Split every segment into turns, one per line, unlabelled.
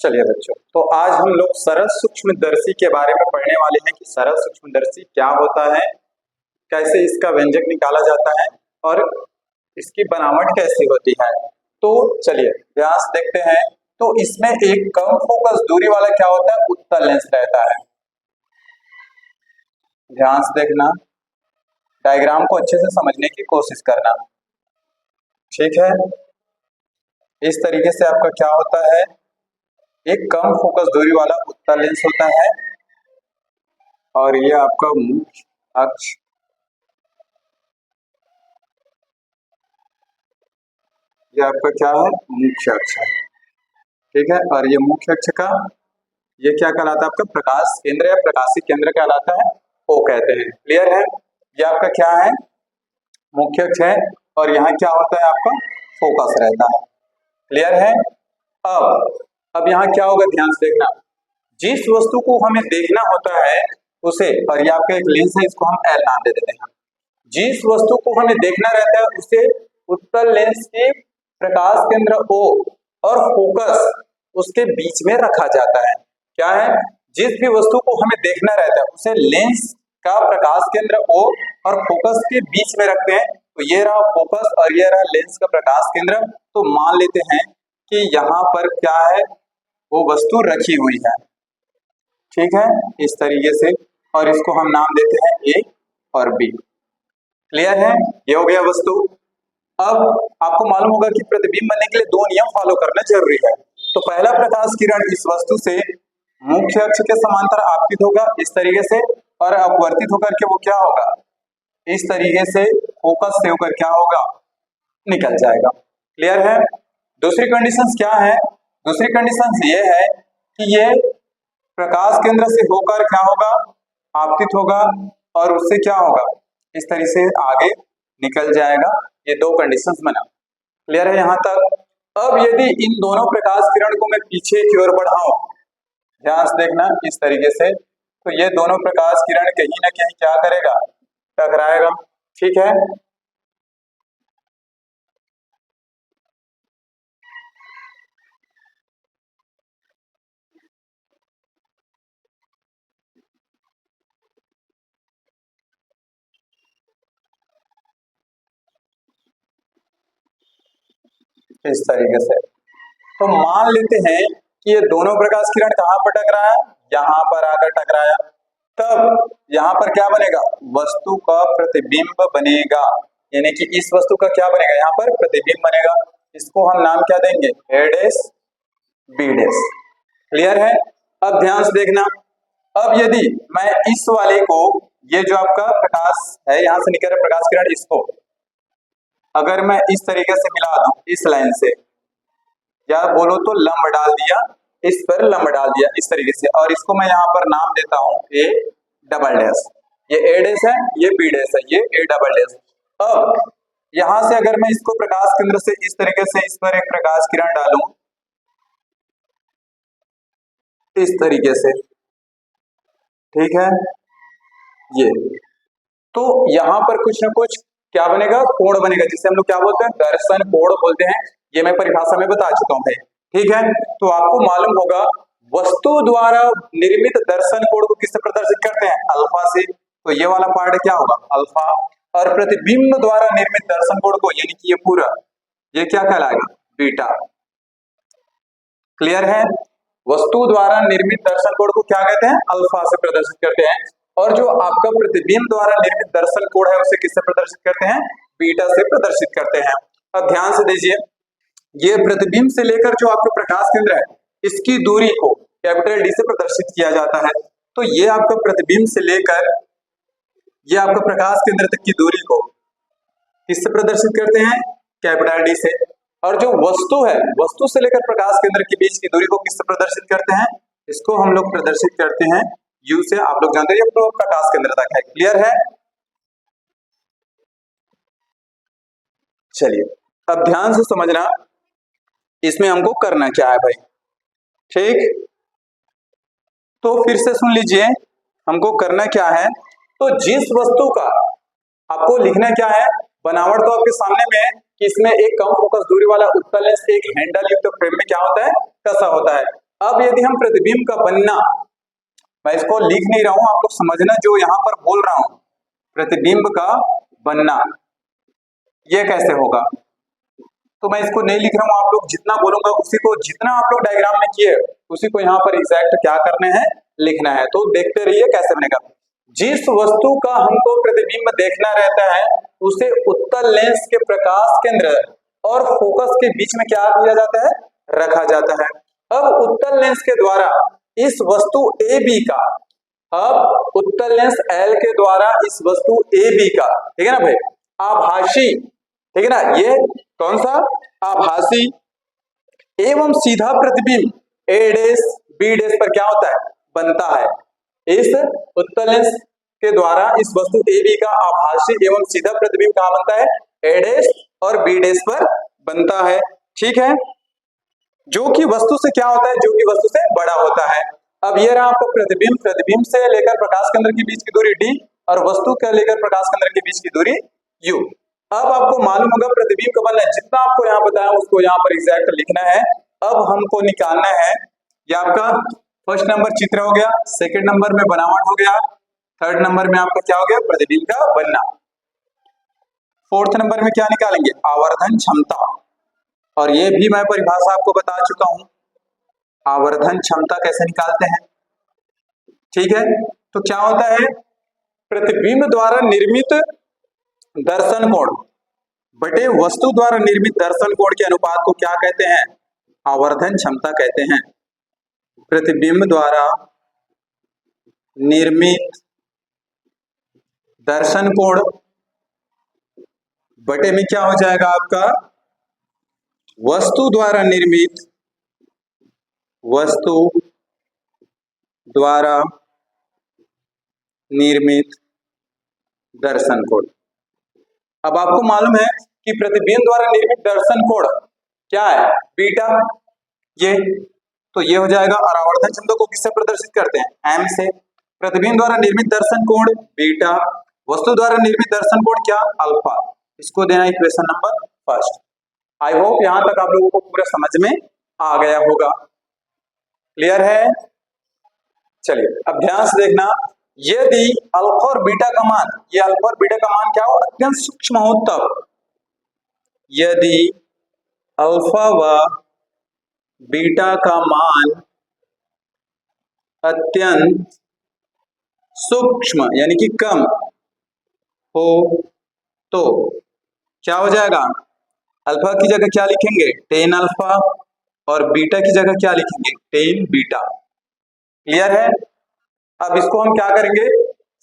चलिए बच्चों, तो आज हम लोग सरल सूक्ष्मदर्शी के बारे में पढ़ने वाले हैं कि सरल सूक्ष्मदर्शी क्या होता है, कैसे इसका व्यंजक निकाला जाता है और इसकी बनावट कैसी होती है। तो चलिए व्यास देखते हैं। तो इसमें एक कम फोकस दूरी वाला क्या होता है, उत्तल लेंस रहता है। ध्यान से देखना, डायग्राम को अच्छे से समझने की कोशिश करना, ठीक है। इस तरीके से आपका क्या होता है, एक कम फोकस दूरी वाला उत्तल लेंस होता है और ये आपका मुख्य अक्ष, ये आपका क्या है, मुख्य अक्ष है, ठीक है। और ये मुख्य अक्ष का ये क्या कहलाता है, आपका प्रकाश केंद्र या प्रकाशी केंद्र कहलाता है, ओ कहते हैं। क्लियर है। ये आपका क्या है, मुख्य अक्ष है और यहाँ क्या होता है, आपका फोकस रहता है। क्लियर है। अब यहाँ क्या होगा, ध्यान से देखना। जिस वस्तु को हमें देखना होता है उसे, और ये आपका एक लेंस है, इसको हम एल नाम दे देते हैं। जिस वस्तु को हमें देखना रहता है उसे उत्तल लेंस के प्रकाश केंद्र O और फोकस उसके बीच में रखा जाता है। क्या है, जिस भी वस्तु को हमें देखना रहता है उसे लेंस का प्रकाश केंद्र O और फोकस के बीच में रखते हैं। तो ये रहा फोकस और ये रहा लेंस का प्रकाश केंद्र। तो मान लेते हैं कि यहाँ पर क्या है, वो वस्तु रखी हुई है, ठीक है, इस तरीके से, और इसको हम नाम देते हैं A और B। क्लियर है। ये हो गया वस्तु। अब आपको मालूम होगा कि प्रतिबिंब बनने के लिए दो नियम फॉलो करना जरूरी है। तो पहला, प्रकाश किरण इस वस्तु से मुख्य अक्ष के समांतर आपतित होगा इस तरीके से, और अपवर्तित होकर के वो क्या होगा, इस तरीके से फोकस से होकर क्या होगा, निकल जाएगा। क्लियर है। दूसरी कंडीशन क्या है, दूसरी कंडीशन ये है कि ये प्रकाश केंद्र से होकर क्या होगा, आपतित होगा और उससे क्या होगा, इस तरीके से आगे निकल जाएगा। ये दो कंडीशंस बना। क्लियर है यहाँ तक। अब यदि इन दोनों प्रकाश किरण को मैं पीछे की ओर बढ़ाऊं, ध्यान से देखना, इस तरीके से, तो ये दोनों प्रकाश किरण कहीं ना कहीं क्या करेगा, टकराएगा, ठीक है। इस तरीके से। तो मान लेते हैं कि ये दोनों प्रकाश किरण कहाँ पर टकराया, यहाँ पर आकर टकराया। तब यहाँ पर क्या बनेगा, वस्तु का प्रतिबिंब बनेगा, यानी कि इस वस्तु का क्या बनेगा, यहाँ पर प्रतिबिंब बनेगा। इसको हम नाम क्या देंगे, ए डैश बी डैश। क्लियर है। अब ध्यान से देखना, अब यदि मैं इस वाले को, ये जो आपका प्रकाश है यहाँ से निकल रहा प्रकाश किरण, इसको अगर मैं इस तरीके से मिला दूं इस लाइन से, या बोलो तो लंब डाल दिया, इस पर लंब डाल दिया इस तरीके से, और इसको मैं यहाँ पर नाम देता हूं ए डबल डैश। ये ए डैश है, ये बी डैश है, ये ए डबल डैश। अब यहां से अगर मैं इसको प्रकाश केंद्र से इस तरीके से इस पर एक प्रकाश किरण डालूं इस तरीके से, ठीक है, ये, तो यहां पर कुछ ना कुछ क्या बनेगा, कोण बनेगा, जिसे हम लोग क्या बोलते हैं, दर्शन कोण बोलते हैं। ये मैं परिभाषा में बता चुका हूं, ठीक है। तो आपको मालूम होगा वस्तु द्वारा निर्मित दर्शन कोण को किससे प्रदर्शित करते हैं, अल्फा से। तो ये वाला पार्ट क्या होगा, अल्फा। और प्रतिबिंब द्वारा निर्मित दर्शन कोण को, यानी कि ये पूरा, ये क्या कहलाएगा, बीटा। क्लियर है। वस्तु द्वारा निर्मित दर्शन कोण को क्या कहते हैं, अल्फा से प्रदर्शित करते हैं, और जो आपका प्रतिबिंब द्वारा निर्मित दर्शन कोण है उसे किससे प्रदर्शित करते हैं, बीटा से प्रदर्शित करते हैं। अब ध्यान से दीजिए, ये प्रतिबिंब से लेकर जो आपका प्रकाश केंद्र है इसकी दूरी को कैपिटल डी से प्रदर्शित किया जाता है। तो ये आपका प्रतिबिंब से लेकर ये आपका प्रकाश केंद्र तक की दूरी को किससे प्रदर्शित करते हैं, कैपिटल डी से। और जो वस्तु है, वस्तु से लेकर प्रकाश केंद्र के बीच की दूरी को किससे प्रदर्शित करते हैं, इसको हम लोग प्रदर्शित करते हैं यू से। आप लोग जानते हैं ये प्रकाश केंद्र तक है। क्लियर है। चलिए अब ध्यान से समझना, इसमें हमको करना क्या है भाई, ठीक। तो फिर से सुन लीजिए, हमको करना क्या है। तो जिस वस्तु का आपको लिखना क्या है, बनावट तो आपके सामने में है कि इसमें एक कम फोकस दूरी वाला उत्तल लेंस एक हैंडल युक्त फ्रेम में क्या होता है, कसा होता है। अब यदि हम प्रतिबिंब का बनना, मैं इसको लिख नहीं रहा हूं, आप लोग समझना जो यहां पर बोल रहा हूं, प्रतिबिंब का बनना ये कैसे होगा, तो मैं इसको नहीं लिख रहा हूं, आप लोग जितना बोलूंगा उसी को, जितना आप लोग डायग्राम में किए उसी को यहाँ पर एग्जैक्ट क्या करना है, लिखना है। तो देखते रहिए कैसे बनेगा। जिस वस्तु का हमको प्रतिबिंब देखना रहता है उसे उत्तल लेंस के प्रकाश केंद्र और फोकस के बीच में क्या किया जाता है, रखा जाता है। अब उत्तल लेंस के द्वारा इस वस्तु ए बी का, अब उत्तल लेंस एल के द्वारा इस वस्तु ए बी का, ठीक है ना भाई, आभासी, ठीक है ना, ये कौन सा आभासी एवं सीधा प्रतिबिंब ए डैश बी डैश पर क्या होता है, बनता है। इस उत्तल लेंस के द्वारा इस वस्तु ए बी का आभासी एवं सीधा प्रतिबिंब कहां बनता है, ए डैश और बी डैश पर बनता है, ठीक है, जो कि वस्तु से क्या होता है, जो कि वस्तु से बड़ा होता है। अब ये रहा आपका प्रतिबिंब, प्रतिबिंब से लेकर प्रकाश केंद्र के बीच की दूरी d और वस्तु के लेकर प्रकाश केंद्र के बीच की दूरी u। अब आपको मालूम होगा प्रतिबिंब का बनना, जितना आपको यहाँ बताया उसको यहाँ पर एग्जैक्ट लिखना है। अब हमको निकालना है, ये आपका फर्स्ट नंबर चित्र हो गया, सेकंड नंबर में बनावट हो गया, थर्ड नंबर में आपका क्या हो गया, प्रतिबिंब का बनना। फोर्थ नंबर में क्या निकालेंगे, आवर्धन क्षमता, और ये भी मैं परिभाषा आपको बता चुका हूं, आवर्धन क्षमता कैसे निकालते हैं, ठीक है। तो क्या होता है, प्रतिबिंब द्वारा निर्मित दर्शन कोण बटे वस्तु द्वारा निर्मित दर्शन कोण के अनुपात को क्या कहते हैं, आवर्धन क्षमता कहते हैं। प्रतिबिंब द्वारा निर्मित दर्शन कोण बटे में क्या हो जाएगा आपका, वस्तु द्वारा निर्मित, वस्तु द्वारा निर्मित दर्शन कोण। अब आपको मालूम है कि प्रतिबिंब द्वारा निर्मित दर्शन कोण क्या है, बीटा, ये तो ये हो जाएगा, और आवर्धन क्षमता को किससे प्रदर्शित करते हैं, m से। प्रतिबिंब द्वारा निर्मित दर्शन कोण बीटा, वस्तु द्वारा निर्मित दर्शन कोण क्या, अल्फा। इसको देना equation number first. I hope यहां तक आप लोगों को पूरा समझ में आ गया होगा, क्लियर है। चलिए अब ध्यान से देखना, यदि अल्फा और बीटा का मान, ये अल्फा और बीटा का मान क्या हो, अत्यंत सूक्ष्म हो, तब यदि अल्फा व बीटा का मान अत्यंत सूक्ष्म यानी कि कम हो तो क्या हो जाएगा, अल्फा की जगह क्या लिखेंगे, टेन अल्फा, और बीटा की जगह क्या लिखेंगे, टेन बीटा। क्लियर है। अब इसको हम क्या करेंगे,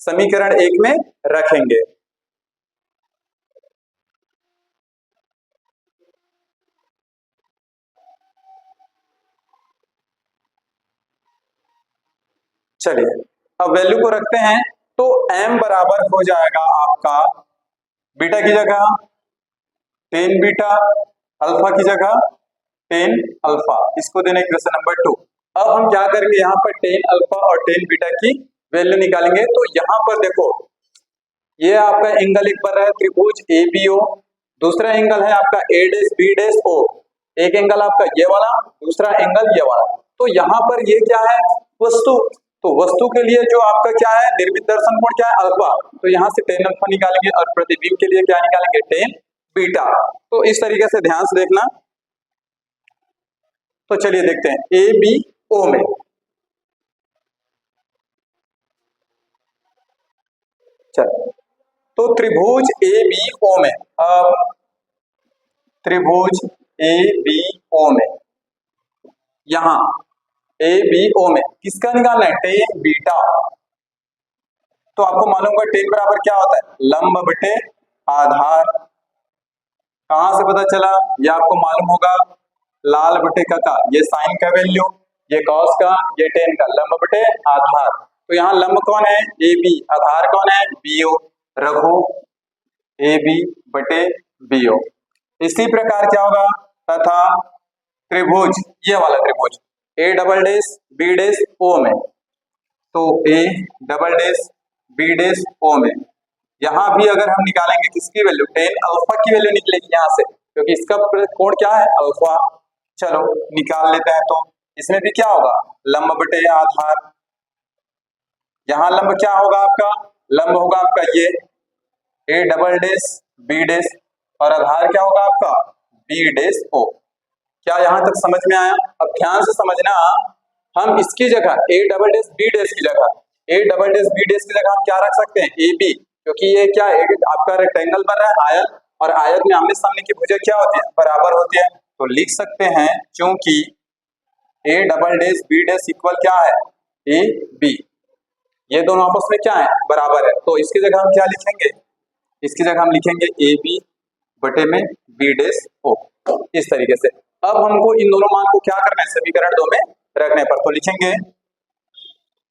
समीकरण 1 में रखेंगे। चलिए अब वैल्यू को रखते हैं, तो m बराबर हो जाएगा आपका बीटा की जगह टेन बीटा, अल्फा की जगह टेन अल्फा, इसको देना इक्वेशन नंबर 2। अब हम क्या करेंगे, यहाँ पर टेन अल्फा और टेन बीटा की वैल्यू निकालेंगे। तो यहाँ पर देखो, ये आपका एंगल एक बन रहा है त्रिभुज ABO, दूसरा एंगल है आपका A dash B dash O, एक एंगल आपका ये वाला, दूसरा एंगल ये वाला। तो यहाँ पर ये क्या है, वस्तु, तो वस्तु के लिए जो आपका क्या है, निर्मित दर्शन कोण क्या है, अल्फा, तो यहाँ से टेन अल्फा निकालेंगे, और प्रतिबिंब के लिए क्या निकालेंगे, टेन बीटा। तो इस तरीके से ध्यान से देखना। तो चलिए देखते हैं ABO में, चलो तो त्रिभुज ABO में, अब त्रिभुज ABO में, यहां ABO में किसका निकालना है, टेन बीटा। तो आपको मालूम होगा टेन बराबर क्या होता है, लंब बटे आधार। कहां से पता चला, ये आपको मालूम होगा, लाल बटे का, ये साइन का वैल्यू, ये कॉस का, ये टेन का, लंब बटे आधार। तो यहाँ लंब कौन है, AB, आधार कौन है, BO, रखो AB बटे BO। इसी प्रकार क्या होगा, तथा त्रिभुज, ये वाला त्रिभुज A double dash B dash O में, तो A double dash B dash O में, यहां भी अगर हम निकालेंगे किसकी वैल्यू, टेन अल्फा की वैल्यू निकलेगी यहां से, क्योंकि इसका कोण क्या है, अल्फा। चलो निकाल लेते हैं। तो इसमें भी क्या होगा, लंब बटे आधार। यहाँ लंब क्या होगा आपका, लंब होगा आपका ये A double dash B dash और आधार क्या होगा आपका बी डैश ओ। क्या यहाँ तक समझ में आया? अब ध्यान से समझना, हम इसकी जगह A double dash B dash की जगह A double dash B dash की जगह हम क्या रख सकते हैं, ए बी, क्योंकि ये क्या है आपका रेक्टेंगल बन रहा है आयत, और आयत में आमने सामने की भुजा क्या होती है, बराबर होती है। तो लिख सकते हैं क्योंकि A double dash B dash equal क्या है, ए बी, ये दोनों आपस में क्या है, बराबर है। तो इसकी जगह हम क्या लिखेंगे, इसकी जगह हम लिखेंगे ए बी बटे में बी डैश ओ, इस तरीके से। अब हमको इन दोनों मान को क्या करना है, समीकरण 2 में रखने पर, तो लिखेंगे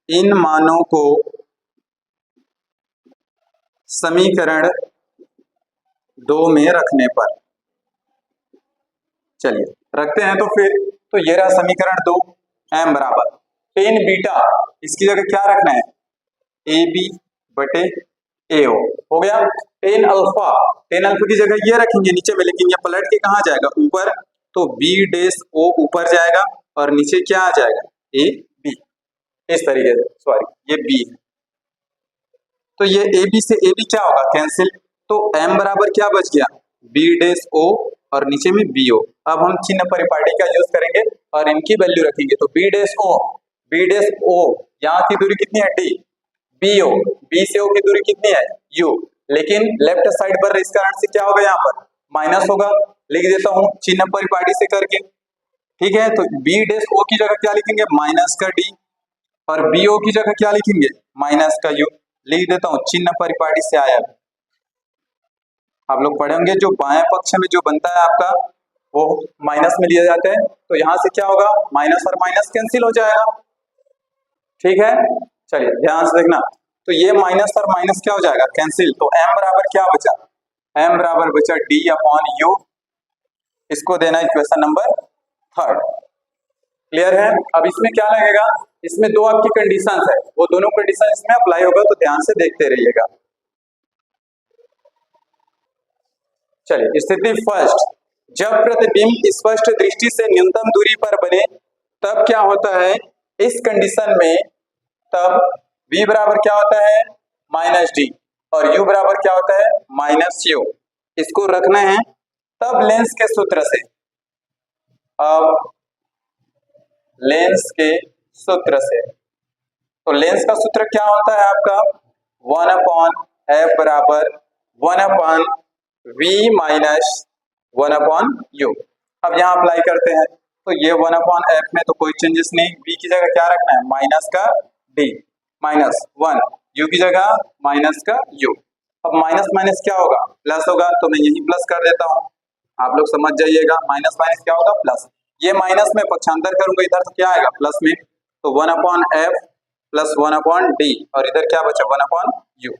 इन मानों को समीकरण 2 में रखने पर, चलिए रखते हैं। तो फिर तो ये रहा समीकरण 2, एम बराबर टेन बीटा, इसकी जगह क्या रखना है, ए बी बटे ए ओ, हो गया। टेन अल्फा, टेन अल्फा की जगह ये रखेंगे नीचे में, लेकिन ये पलट के कहाँ जाएगा, ऊपर, तो बी डैश ओ ऊपर जाएगा और नीचे क्या आ जाएगा, ए बी, इस तरीके से, सॉरी ये बी है, तो ये ए बी से ए बी क्या होगा, कैंसिल। तो एम बराबर क्या बच गया, बी डैश ओ और नीचे में बी ओ। अब हम चिन्ह परिपाटी का यूज करेंगे और इनकी वैल्यू रखेंगे, तो B dash O, B dash O, यहाँ की दूरी कितनी है डी, बी ओ, बी से ओ की दूरी कितनी है यू, लेकिन लेफ्ट साइड पर इस कारण से क्या होगा, यहाँ पर माइनस होगा, लिख देता हूँ चिन्ह परिपाटी से करके, ठीक है। तो बी डैश ओ की जगह क्या लिखेंगे, माइनस का डी, और बी ओ की जगह क्या लिखेंगे, माइनस का यू, लिख देता हूँ चिन्ह परिपाटी से आया। आप लोग पढ़े होंगे जो बाएं पक्ष में जो बनता है आपका वो माइनस में लिया जाता है, तो यहाँ से क्या होगा, माइनस और माइनस कैंसिल हो जाएगा, ठीक है। चलिए ध्यान से देखना, तो ये माइनस और माइनस क्या हो जाएगा, कैंसिल। तो m बराबर क्या बचा, m बराबर बचा d अपॉन u, इसको देना इक्वेशन नंबर 3। क्लियर है? अब इसमें क्या लगेगा, इसमें दो आपकी कंडीशंस है, वो दोनों कंडीशन इसमें अप्लाई होगा, तो ध्यान से देखते रहिएगा। चलिए स्थिति फर्स्ट, जब प्रतिबिंब स्पष्ट दृष्टि से न्यूनतम दूरी पर बने तब क्या होता है, इस कंडीशन में तब v बराबर क्या होता है, माइनस डी, और u बराबर क्या होता है, माइनस यू, इसको रखना है। तब लेंस के सूत्र से, अब लेंस के सूत्र से, तो लेंस का सूत्र क्या होता है आपका, 1 अपॉन एफ बराबर 1 upon v minus 1 upon you. अब यहाँ अप्लाई करते हैं, तो ये 1 अपॉन एफ में तो कोई चेंजेस नहीं, v की जगह क्या रखना है, माइनस का d, माइनस 1, u की जगह माइनस का u। अब माइनस माइनस क्या होगा, प्लस होगा, तो मैं यही प्लस कर देता हूँ, आप लोग समझ जाइएगा, माइनस माइनस क्या होगा, प्लस। ये माइनस में पक्षांतर करूंगा इधर तो क्या आएगा, प्लस में, तो 1 upon F plus 1 upon D, और इधर क्या बचा, 1 अपॉन यू।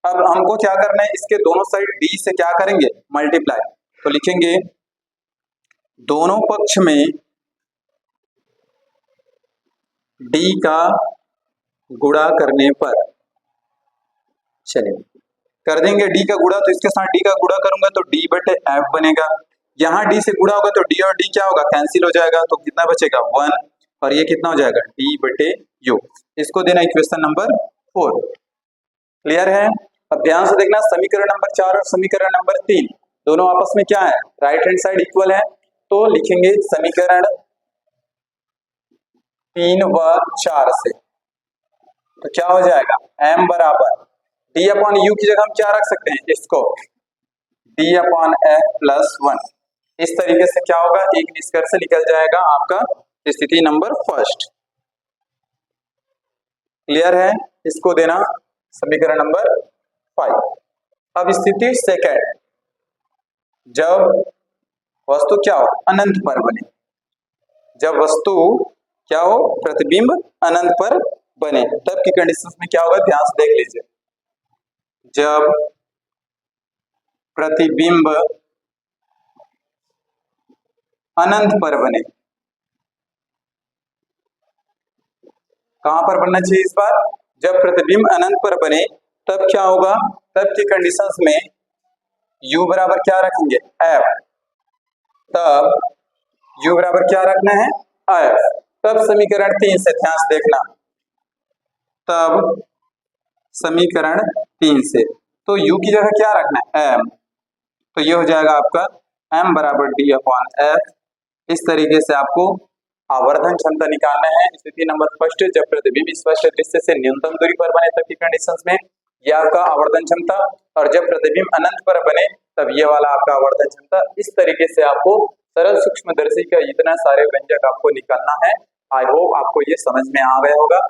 अब हमको क्या करना है, इसके दोनों साइड डी से क्या करेंगे, मल्टीप्लाई, तो लिखेंगे दोनों पक्ष में डी का गुणा करने पर, चलिए कर देंगे डी का गुणा, तो इसके साथ डी का गुणा करूंगा तो डी बटे एफ बनेगा, यहाँ डी से गुणा होगा तो डी और डी क्या होगा, कैंसिल हो जाएगा, तो कितना बचेगा 1, और ये कितना हो जाएगा, डी बटे यू, इसको देना इक्वेशन नंबर 4। क्लियर है? अब ध्यान से देखना, समीकरण नंबर 4 और समीकरण नंबर 3 दोनों आपस में क्या है, राइट हैंड साइड इक्वल है, तो लिखेंगे समीकरण 3 व 4 से, तो क्या हो जाएगा, m बराबर d अपॉन u की जगह हम क्या रख सकते हैं, इसको d अपॉन f प्लस 1, इस तरीके से क्या होगा, एक निष्कर्ष निकल जाएगा आपका स्थिति नंबर फर्स्ट। क्लियर है? इसको देना समीकरण नंबर 5। अब स्थिति सेकंड, जब वस्तु क्या हो, अनंत पर बने, जब वस्तु क्या हो, प्रतिबिंब अनंत पर बने, तब की कंडीशंस में क्या होगा, ध्यान से देख लीजिए। जब प्रतिबिंब अनंत पर बने, कहां पर बनना चाहिए इस बार, जब प्रतिबिंब अनंत पर बने तब क्या होगा, तब की कंडीशंस में u बराबर क्या रखेंगे, f, तब u बराबर क्या रखना है, f, तब समीकरण 3 से ध्यान से देखना, तब समीकरण 3 से तो u की जगह क्या रखना है, m, तो ये हो जाएगा आपका m बराबर d अपॉन f। इस तरीके से आपको आवर्धन क्षमता निकालना है। स्थिति नंबर फर्स्ट, जब प्रतिबिंब स्पष्ट दृश्य से न्यूनतम दूरी पर बने तब की कंडीशंस में ये आपका आवर्धन क्षमता, और जब प्रतिबिंब अनंत पर बने तब ये वाला आपका आवर्धन क्षमता। इस तरीके से आपको सरल सूक्ष्मदर्शी का इतना सारे व्यंजक आपको निकालना है। आई होप आपको ये समझ में आ गया होगा।